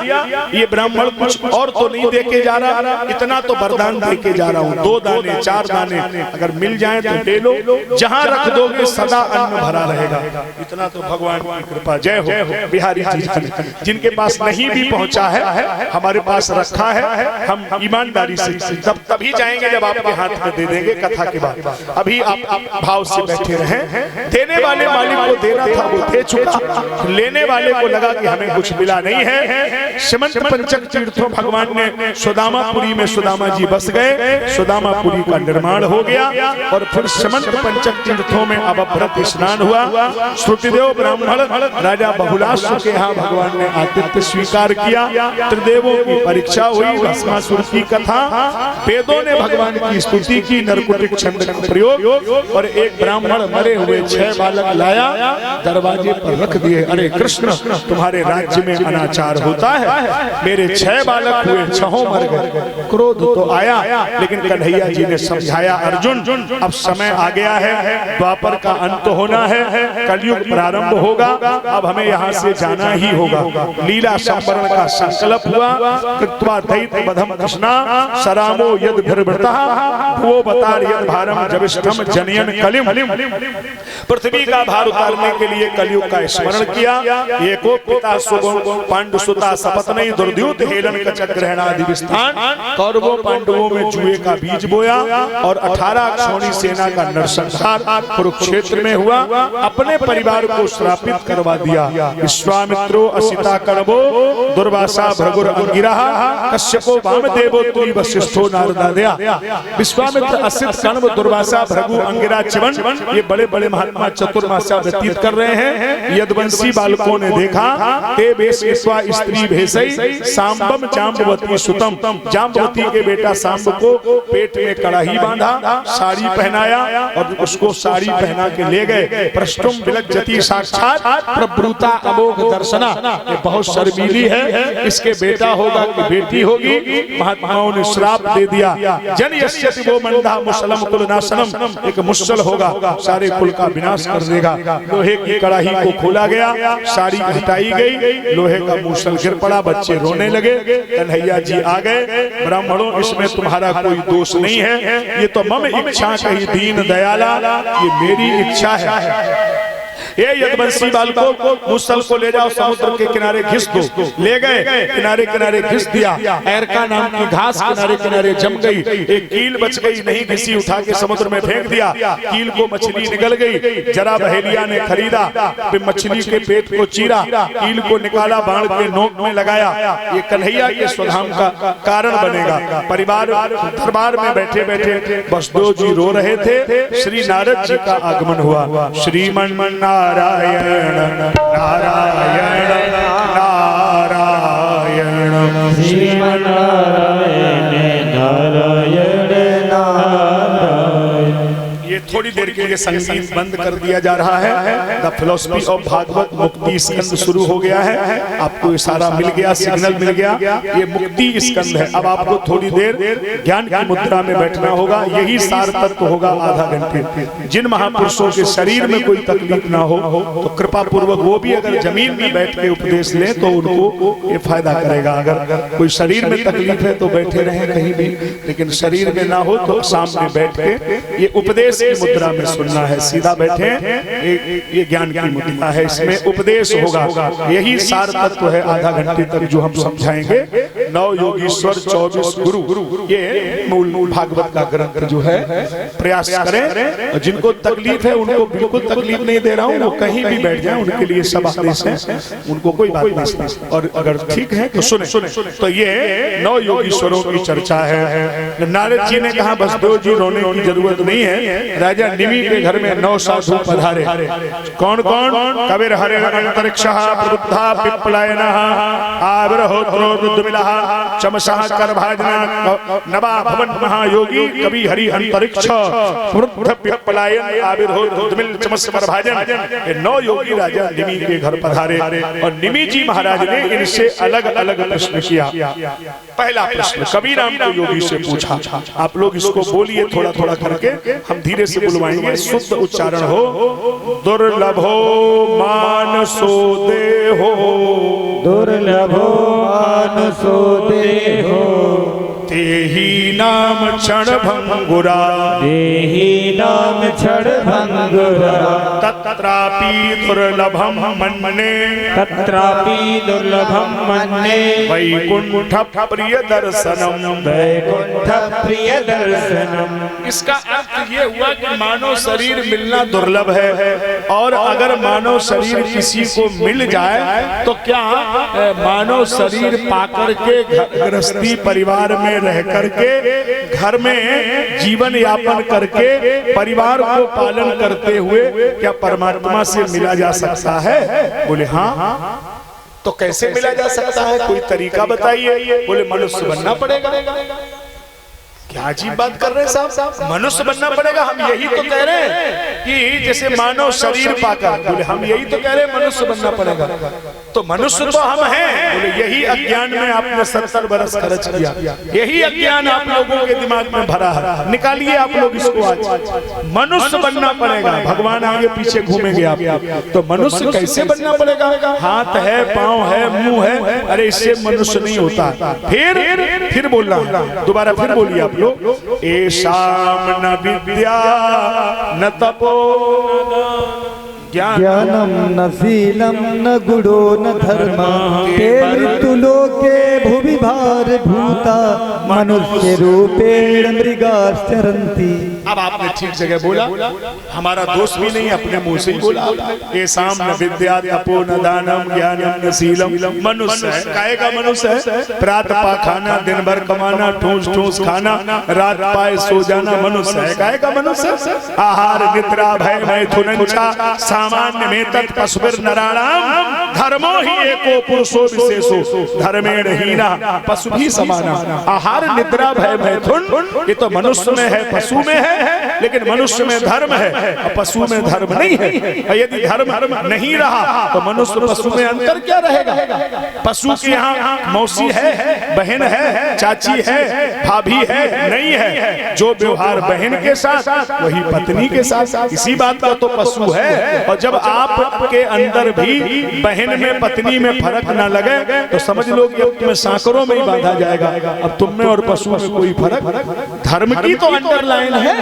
ये ब्राह्मण कुछ और तो नहीं दे के जा रहा, इतना तो वरदान दे के जा रहा हूँ। 2 दाने 4 दाने अगर मिल जाए तो ले लो, जहाँ रख दोगे सदा अन्न भरा रहेगा। इतना तो भगवान की कृपा। जय हो बिहारी जी, जिनके पास नहीं भी पहुंचा है हमारे पास रखा है, हम ईमानदारी से तभी जाएंगे जब आपके हाथ में दे देंगे कथा के बाद। अभी आप भाव से बैठे रहें। देने वाले मालिक को देना था वो दे चुका, लेने वाले को लगा कि हमें कुछ मिला नहीं है। श्रीमंत पंचक तीर्थों भगवान ने सुदामापुरी में सुदामा जी बस गए, सुदामापुरी का निर्माण हो गया और फिर श्रीमंत पंचक तीर्थों में अवभृत स्नान हुआ। श्रुतिदेव ब्राह्मण राजा बहुलाशु के यहाँ भगवान ने आतिथ्य स्वीकार किया। त्रिदेवों की परीक्षा हुई, भस्मासुर की कथा, वेदों ने भगवान की स्तुति की, नरकुटिक छंद का प्रयोग, और एक ब्राह्मण मरे हुए 6 बालक लाया, दरवाजे पर रख दिए। अरे कृष्ण, तुम्हारे राज्य में अनाचार होता है, मेरे 6 बालक हुए, 6 मर गए। क्रोध तो आया, लेकिन कन्हैया जी ने समझाया, अर्जुन अब समय आ गया है, द्वापर का अंत होना है, कलयुग प्रारंभ होगा, अब हमें यहाँ से जाना ही होगा। लीला संवरण का संकल्प हुआ, कृत्वा दैत्य वधम कृष्णा सरामो यद भृभृतः वो बतार यद भारम जविष्ठम जनयन कलिम। पृथ्वी का भार उतारने के लिए कलयुग का स्मरण किया। एको पिता सुगुण पांडु सुता सपत नहीं दुर्द्युत हेलन कचक ग्रहणादि विस्थान, कौरवों पांडवों में जुए का बीज बोया और 18 क्षौणी सेना का नरसंहार कुरुक्षेत्र में हुआ। अपने परिवार को श्रापित करवा दिया। विश्वामित्रो असिता कणवो दुर्वासा भृगुर अंगिरा कश्यपो वामदेवो तुरी वशिष्ठो नारदादया। विश्वामित्र असित कण्व दुर्वासा भृगु अंगिरा चिवन ये बड़े बड़े महात्मा चतुर्मासा व्यतीत कर रहे हैं। यदुवंशी बालकों ने देखा, ते वेश स्त्री भेषई सांबम जाम्बवती सुतम, जाम्बवती के बेटा सांब को पेट में कड़ाही बांधा, साड़ी पहनाया और उसको साड़ी पहना के ले गए। पृष्ठुम विलज्जति साक्षात प्रभृता अमोघ दर्शना, ये बहुत शर्मीली है, इसके बेटा होगा कि बेटी होगी। महात्माओं ने श्राप दे दिया, जन यस्यति वो मंदा मुसलम कुल नाशनम, एक मुसल होगा सारे कुल का विनाश कर देगा। लोहे की कड़ाही को खोला गया, साड़ी हटाई गई, लोहे का मुसल गिर पड़ा, बच्चे रोने लगे। कन्हैया जी आ गए, ब्राह्मणों इसमें तुम्हारा कोई दोष नहीं है, ये तो मम इच्छा कही दीन दयाला, ये मेरी इच्छा है। ये यदुवंशी बालकों को मुसल को ले जाओ, समुद्र के किनारे घिस दो। ले गए, किनारे किनारे घिस दिया। एरका नाम की घास किनारे किनारे जम गई, एक कील बच गई, नहीं घिसी, उठा के समुद्र में फेंक दिया। कील को मछली निकल गई, जरा बहेलिया ने खरीदा, फिर मछली के पेट को चीरा, कील को निकाला, बाण के नोक में लगाया। ये कन्हैया के स्वधाम का कारण बनेगा। परिवार दरबार में बैठे बैठे बसदेव जी रो रहे थे। श्री नारद जी का आगमन हुआ। श्रीमन नारायण नारायण नारायण, श्रीमन्नारायण नारायण नारायण। ये थोड़ी देर के लिए संगीत बंद कर दिया जा रहा है। द फिलोसफी ऑफ भागवत मुक्ति स्कंद शुरू हो गया है। आपको इशारा मिल गया, सिग्नल मिल गया, ये मुक्ति स्कंद है। अब आपको थोड़ी देर ज्ञान की मुद्रा में बैठना होगा। यही सार तत्व होगा आधा घंटे। जिन महापुरुषों के शरीर में कोई तकलीफ ना हो तो कृपा पूर्वक वो भी अगर जमीन में बैठ के उपदेश लें तो उनको ये फायदा करेगा। अगर कोई शरीर में तकलीफ है तो बैठे रहें कहीं भी, लेकिन शरीर में ना हो तो सामने बैठ के ये उपदेश की मुद्रा में सुनना है। सीधा बैठे, ये ज्ञान की मुद्रा है, इसमें उपदेश होगा। यही सार तत्व है आधा घंटे तक जो हम समझाएंगे। 9 योगीश्वर 24 गुरु, ये मूल भागवत का ग्रंथ जो है। प्रयास करें, जिनको तकलीफ है उनको बिल्कुल तकलीफ नहीं दे रहा हूँ, वो कहीं भी बैठ जाए, उनके लिए सब आदेश है, उनको कोई बात नहीं। और अगर ठीक है तो सुने। तो ये 9 योगीश्वरों की चर्चा है। नारद जी ने कहा बसदेव जी रोने की जरूरत नहीं है। राजा निमि के घर में 9 साधु पधारे। कौन कौन? कबीर हरे अंतरिक्षः प्रबुद्धा पिप्पलायनः आविर्होत्रोद्दुमिलः चमसः करभाजना नवा भवन महायोगी कवि हरि अंतरिक्ष प्रबुद्ध पिप्पलायन आविर्होत्रोद्दुमिल चमस करभाजन। ये 9 योगी राजा निमि के घर पधारे और निमि जी महाराज ने इनसे अलग अलग प्रश्न किया। पहला प्रश्न कबीराम को योगी से पूछा। आप लोग इसको बोलिए थोड़ा थोड़ा करके, हम धीरे से बुलवाएंगे, शुद्ध उच्चारण हो। दुर्लभो मानसो देहो, दुर्लभो मानसो देहो, तेहि नाम क्षण भंगुरा, देहि नाम क्षण भंगुरा, तत्रापि दुर्लभम मन्ये, तत्रापि दुर्लभम मन्ये, वैकुंठ प्रिय दर्शनम, वैकुंठ प्रिय दर्शनम। इसका अर्थ ये हुआ कि मानव शरीर मिलना दुर्लभ है, और अगर मानव शरीर किसी को मिल जाए तो क्या मानव शरीर पाकर के गृहस्थी परिवार में रह करके, घर में जीवन यापन करके, परिवार को पालन करते हुए क्या परमात्मा से मिला जा सकता है? बोले हाँ। तो कैसे मिला जा सकता है, कोई तरीका बताइए। बोले मनुष्य बनना पड़ेगा। क्या अजीब बात कर रहे हैं साहब, मनुष्य बनना पड़ेगा? हम यही तो कह रहे हैं कि जैसे मानव शरीर पाकर, बोले हम यही तो कह रहे हैं मनुष्य बनना पड़ेगा। तो मनुष्य तो हम हैं। बोले यही अज्ञान में आपने 70 बरस खर्च किया, यही अज्ञान आप लोगों के दिमाग में भरा है। निकालिए आप लोग इसको आज। मनुष्य बनना पड़ेगा, भगवान आगे पीछे घूमेंगे आप। तो मनुष्य कैसे बनना पड़ेगा? हाथ है, पांव है, मुंह है, अरे इससे मनुष्य नहीं होता। फिर बोलना, दोबारा फिर बोलिए आप लोग। एषाम न विद्या न तपो ज्ञानम न शीलम न गुणो न धर्म, ते मृत्युलोके भुवि भार भूता, मनुष्य रूपेण मृगाश्चरन्ति। अब आपने ठीक जगह बोला, हमारा दोष भी नहीं, अपने मुंह से ही बोला। एषाम न विद्या तपो न दानम ज्ञानम न शीलम। मनुष्य है, काहे का मनुष्य है? प्रातः पाखाना, दिन भर कमाना, ठूस ठूस खाना, रात पाए सो जाना, मनुष्य है। काहे का मनुष्य? आहार निद्रा भय मैथुनंचा सामान्य में तत् पशुभिर नराणाम, धर्मो ही एको पुरुषो विशेषो, धर्मेण हीना पशु भी समाना। आहार आहार निद्रा भय मैथुन, ये तो मनुष्य में है पशु में है, लेकिन मनुष्य में धर्म है और पशु में धर्म नहीं है। यदि धर्म नहीं रहा तो मनुष्य पशु में अंतर क्या रहेगा? पशु के यहाँ मौसी है, बहन है, चाची है, भाभी है, नहीं है। जो व्यवहार बहन के साथ वही पत्नी के साथ, इसी बात का तो पशु है। और जब आपके अंदर भी बहन में पत्नी में फर्क ना लगे तो समझ लो कि अब तुम्हें सांकरों में ही बांधा जाएगा। अब तुम में और पशु में कोई फर्क, धर्म की तो अंडरलाइन है।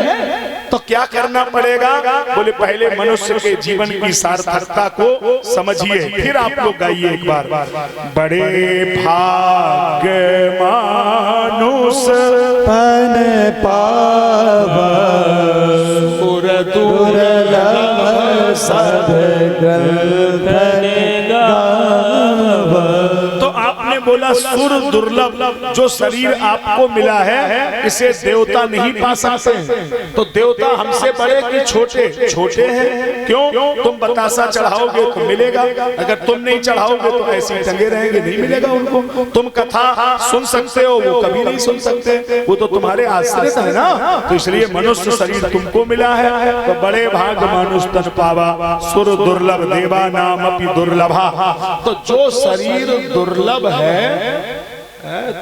तो क्या करना पड़ेगा? बोले पहले मनुष्य के जीवन की सार्थकता को समझिए, फिर आप लोग गाइए एक बार। बड़े भाग्य मानुष पन पावा सुर दुर्लभ सब ग्रंथ गावा। तो आपने बोला सुर दुर्लभ, जो शरीर आपको मिला है इसे देवता नहीं पा सकते। तो देवता हमसे बड़े कि छोटे? छोटे हैं। क्यों? तुम बतासा चढ़ाओगे तो मिलेगा, अगर तुम नहीं चढ़ाओगे तो ऐसे टंगे रहेंगे, नहीं मिलेगा उनको। तुम कथा सुन सकते हो, वो कभी नहीं सुन सकते, वो तो तुम्हारे आश्रित है ना। तो इसलिए मनुष्य शरीर तुमको मिला है। तो बड़े भाग मानुष तन पावा सुर दुर्लभ देवा नाम अपि दुर्लभा। तो जो शरीर दुर्लभ है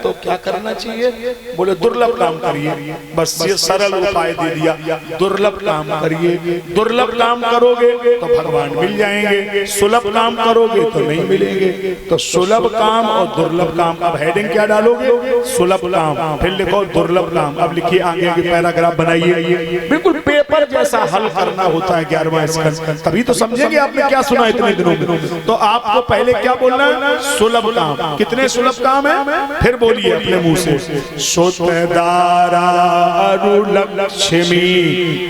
तो क्या करना चाहिए? बोले दुर्लभ काम करिए। बस ये सरल उपाय दे दिया, दुर्लभ काम करिए। दुर्लभ काम करोगे तो भगवान मिल जाएंगे, सुलभ काम करोगे तो नहीं मिलेंगे। तो सुलभ काम और दुर्लभ काम, अब हेडिंग क्या डालोगे? सुलभ काम, फिर लिखो दुर्लभ काम। अब लिखिए आगे के पैराग्राफ बनाइए, बिल्कुल पेपर जैसा हल करना होता है 11वां स्कंद, तभी तो समझेंगे आपने क्या सुना इतने दिनों में। तो आपको पहले क्या बोलना है? सुलभ काम। कितने सुलभ काम है? फिर बोलिए अपने मुंह से। सोतदारा अरुलक्ष्मी,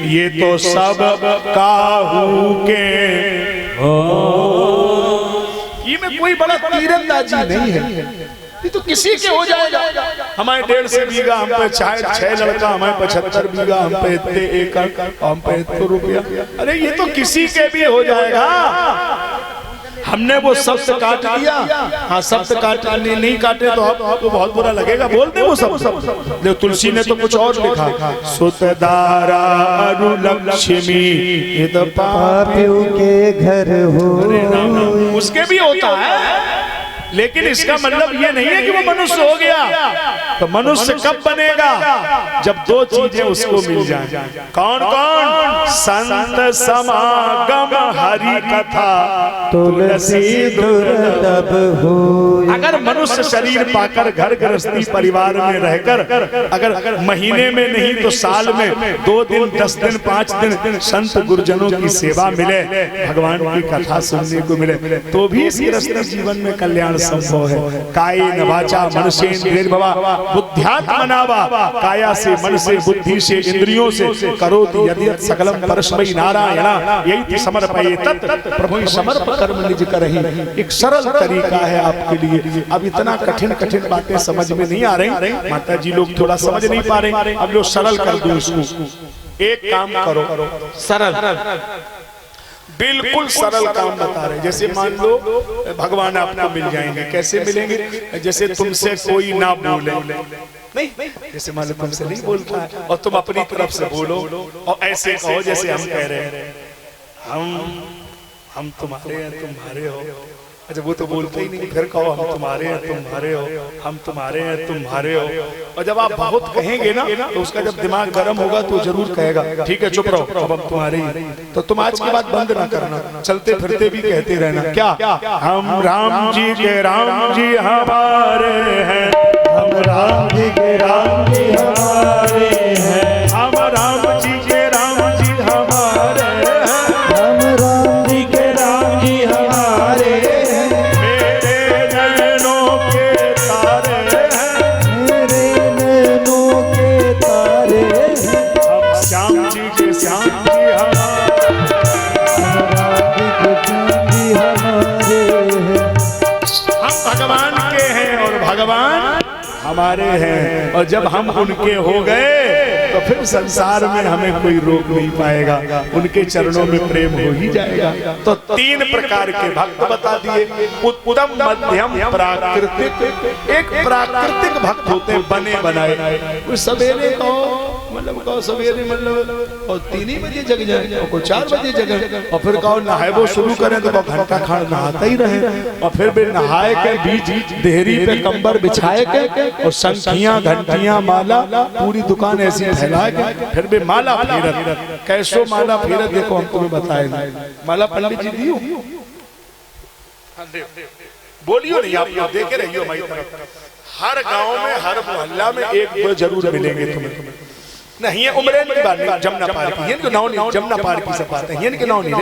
ये तो सब काहू के ये में कोई बड़ा तीरंदाजी नहीं है, ये तो किसी के हो जाएगा। हमारे 150 बीघा, हम पे 6 लड़का, हमारे 75 बीघा, हम पे इतने एकड़, हम पे इतने रुपया। अरे ये तो किसी के भी हो जाएगा। हमने वो शब्द काट दिया, हाँ शब्द काटने नहीं काटे तो आपको बहुत बुरा लगेगा, बोल दे वो शब्द। देखो तुलसी ने तो कुछ और लिखा, सुतदारा अरुलक्ष्मी, ये तो पापियों के घर हो। उसके भी होता है, लेकिन इसका मतलब ये नहीं है कि वो मनुष्य हो गया। तो मनुष्य कब बनेगा? जब दो चीजें उसको मिल जाएं। कौन कौन? संत समागम हरि कथा तुलसी दुर्लभ हो। अगर मनुष्य शरीर पाकर घर गृहस्थी परिवार में रहकर अगर महीने में नहीं तो साल में 2 दिन 10 दिन 5 दिन संत गुरुजनों की सेवा मिले, भगवान की कथा सुनने को मिले, तो भी इस गृहस्थ जीवन में कल्याण संभव है। कायेन वाचा मनसेन्द्रियर्भवा बुद्ध्यात्मनावा, काया से, मन से, बुद्धि से, इंद्रियों से करोति यद्यत् सकलम परस्मै नारायण यही समर्पयेतत् प्रभु समर्प कर्म निज करहि। एक सरल तरीका है आपके लिए। अब इतना कठिन कठिन बातें समझ में नहीं आ रही, माता जी लोग थोड़ा समझ नहीं पा रहे, अब लोग सरल कर दो इसको। एक काम करो सरल, बिल्कुल सरल काम बता रहे। जैसे मान लो भगवान आपको मिल जाएंगे, कैसे मिलेंगे? जैसे तुमसे कोई ना बोले, नहीं जैसे मान लो तुमसे नहीं बोलता है और तुम अपनी तरफ से बोलो और ऐसे कहो जैसे हम कह रहे हैं, हम तुम्हारे हैं, तुम्हारे हो। अच्छा वो तो बोलते ही नहीं, फिर कहो हम तुम्हारे हैं, तुम्हारे हो, हम तुम्हारे हैं, तुम्हारे हो। और जब आप बहुत कहेंगे ना तो उसका जब दिमाग गर्म होगा तो जरूर कहेगा ठीक है चुप रहो, अब हम तुम्हारे ही। तो तुम आज की बात बंद ना करना, चलते फिरते भी कहते रहना क्या? हम राम जी के राम जी हमारे हैं, हम राम जी के राम जी हमारे हैं, हम राम जी के राम जी हमारे हैं, हम राम जी के राम जी हमारे हैं, मेरे नैनों के तारे हैं, मेरे नैनों के तारे हैं, हम श्याम जी के श्याम जी हमारे, हम राम जी के श्याम जी हमारे हैं। हम भगवान के हैं और हमारे हैं, और जब हम उनके हो गए तो फिर संसार में हमें कोई रोक नहीं पाएगा, उनके चरणों में प्रेम हो ही जाएगा। तो 3 प्रकार के भक्त बता दिए, उत्तम, मध्यम, प्राकृतिक। एक प्राकृतिक भक्त होते हैं, बने बनाए, कोई सवेरे कहो सवेरे मतलब और 3 ही बजे जग जाए, और कोई 4 बजे जगे, और फिर कहो नहाए वो शुरू करें तो घंटा खान नहाता ही रहे, और फिर भी नहाए के बीच देहरी पे कंबर बिछाए के और शंखियां, घंटियां, माला, पूरी दुकान ऐसी फैला के फिर भी माला फेरत। कैसो माला फेरत देखो, हम तुम्हें बताए नहीं। माला पंडित जी दियो, बोलियो नहीं, आप लोग देखे रहियो हमारी तरफ। हर गांव में, हर मोहल्ला में एक दो जरूर मिलेंगे तुम्हें। नहीं ये उम्रेन की बात नहीं, जमुना पार की, ये नाव नहीं, जमुना पार की सब बात है, ये के नाव नहीं।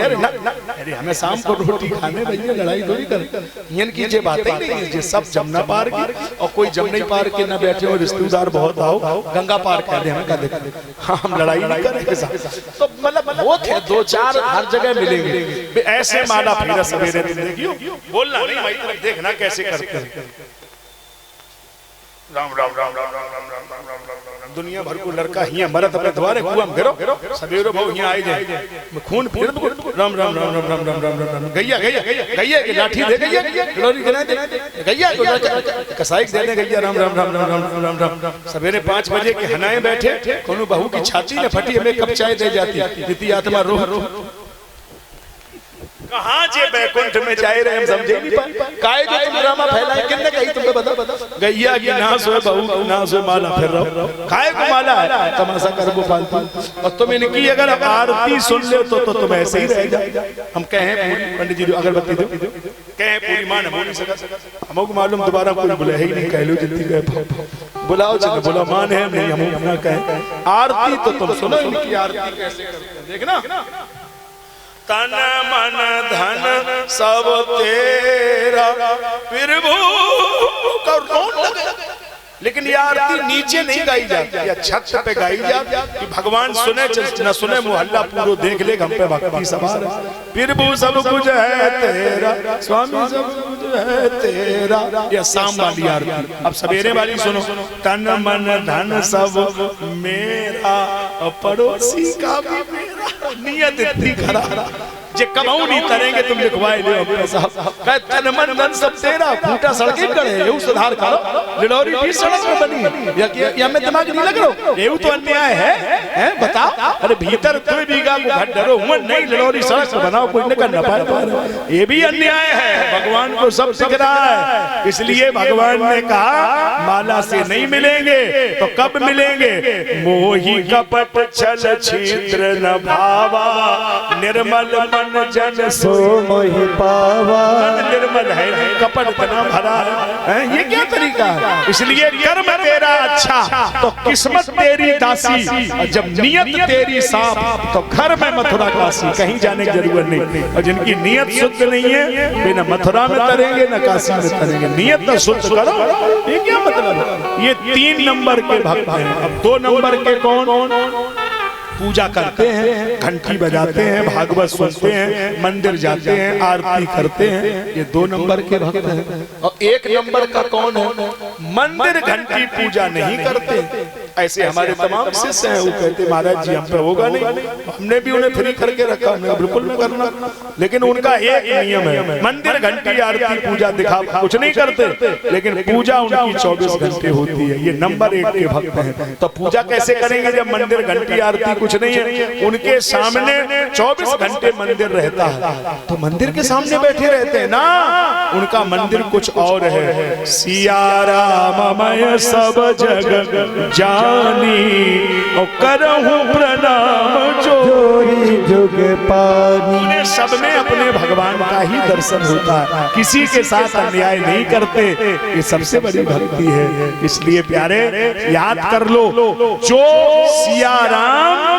अरे हमें शाम को रोटी खाने भैया लड़ाई थोड़ी कर, ये की जे बात ही नहीं है, जे सब जमुना पार की, और कोई जमुना पार के ना बैठे हो, रिश्तेदार बहुत आओ, गंगा पार कर दे, हमें का देखा। हाँ, हम लड़ाई नहीं करेंगे साथ, तो मतलब बहुत है, 2-4 हर जगह मिलेंगे। ऐसे माला फेरा सवेरे देखियो, बोलना नहीं भाई, तरफ देखना कैसे करते हैं। राम राम राम राम राम राम राम राम राम, दुनिया भर को लड़का हिया मरत अपने द्वारे कुआं में घेरो, सवेरे बहु हिया आई जाए, खून फिर राम राम राम राम राम राम राम राम, गैया गैया गैया की लाठी दे, गैया लोरी गिना दे, गैया को कसाई दे दे, गैया राम राम राम राम राम राम राम। सवेरे 5 बजे के हनाए बैठे, कोनो बहू की छाती न फटी, हमें कब चाय दे जाती, रीति आत्मा रोह कहाँ जे बैकुंठ में जाए रहे, हम समझे नहीं पाए। काहे जो तुम ड्रामा फैलाए, किन्ने कही तुमने बता, गैया की नाश हो, बहू की नाश हो, माला फिर रहो, काहे को माला है, तमाशा कर वो फालतू। और तुम इनकी अगर आरती सुन ले तो तुम ऐसे ही रह जाए। हम कहें पूरी, पंडित जी अगरबत्ती दो, कहें पूरी मान बोल नहीं सका, हमको मालूम दोबारा कोई बुला ही नहीं, कह लो जल्दी गए, बुलाओ चलो, बोला मान है नहीं, हम अपना कहें आरती तो तुम सुनो, इनकी आरती कैसे करते देखना। तन मन धन सब तेरा, प्रभु का रोन लगे। लेकिन ये आरती नीचे नहीं गाई जाती, या छत पे गाई जाती कि भगवान सुने न सुने, मोहल्ला पूरा देख ले, हम पे भक्ति सवार है। प्रभु सब कुछ है तेरा, स्वामी सब कुछ है तेरा, ये शाम वाली आरती। अब सवेरे वाली सुनो, तन मन धन सब मेरा, पड़ोसी का भी मेरा, नियत इतनी खराब, जे कमाऊ नहीं करेंगे तुम लिखवाए ले अपने साहब, कहे तन मन धन सब तेरा, फूटा सड़के करे, ये सुधार करो, लिडौरी भी सड़क में बनी, या मैं दिमाग नहीं लग रहा, ये तो अन्याय है बता। अरे भीतर तुम बीघा को घट डरो, हुआ नहीं, लिडौरी सड़क बनाओ, कोई न कर न पाए, ये भी अन्याय है। भगवान को सब दिख रहा है, इसलिए भगवान ने कहा माला से नहीं मिलेंगे तो कब मिलेंगे। मोही कपट छल छिद्र न भावा, निर्मल मन जन सो मोहि पावा। मन निर्मल है, कपट इतना भरा है, ये क्या तरीका है। इसलिए कर्म तेरा अच्छा तो किस्मत तेरी दासी, और जब नियत तेरी साफ तो घर में मथुरा काशी, कहीं जाने की जरूरत नहीं। और जिनकी नियत शुद्ध नहीं है, वे न मथुरा में तरेंगे न काशी में तरेंगे। नियत तो शुद्ध करो, ये क्या मतलब है। ये 3 नंबर के भक्त हैं। अब 2 नंबर के कौन? पूजा करते हैं, घंटी बजाते हैं, भागवत सुनते हैं, मंदिर जाते हैं, आरती करते हैं, ये 2 नंबर के भक्त हैं। और 1 नंबर का कौन है? मंदिर घंटी पूजा नहीं करते। ऐसे हमारे तमाम शिष्य हैं, वो कहते महाराज जी हम पे होगा नहीं, हमने भी उन्हें फ्री करके रखा, हमने बिल्कुल नहीं करना। लेकिन उनका एक नियम है, मंदिर घंटी आरती पूजा दिखा कुछ नहीं करते, लेकिन पूजा उनकी 24 घंटे होती है। ये नंबर 1 के भक्त हैं। तो पूजा कैसे करेंगे जब मंदिर घंटी आरती कुछ नहीं है? उनके सामने 24 घंटे मंदिर रहता है, तो मंदिर के सामने बैठे रहते हैं ना। उनका मंदिर कुछ और है। सिया राममय सब जग जानी, और करहूं प्रणाम जोरी जुग पानी। सब में अपने भगवान का ही दर्शन होता है, किसी के साथ अन्याय नहीं करते। ये सबसे बड़ी भक्ति है। इसलिए प्यारे याद कर लो, जो सिया राम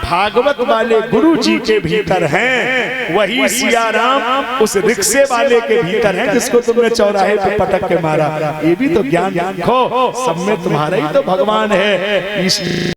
भागवत वाले गुरु जी के भीतर हैं, वही सिया राम उस रिक्शे वाले के भीतर हैं जिसको तुमने चौराहे पे पटक के मारा। ये भी तो ज्ञान रखो, सब में तुम्हारा ही तो भगवान है।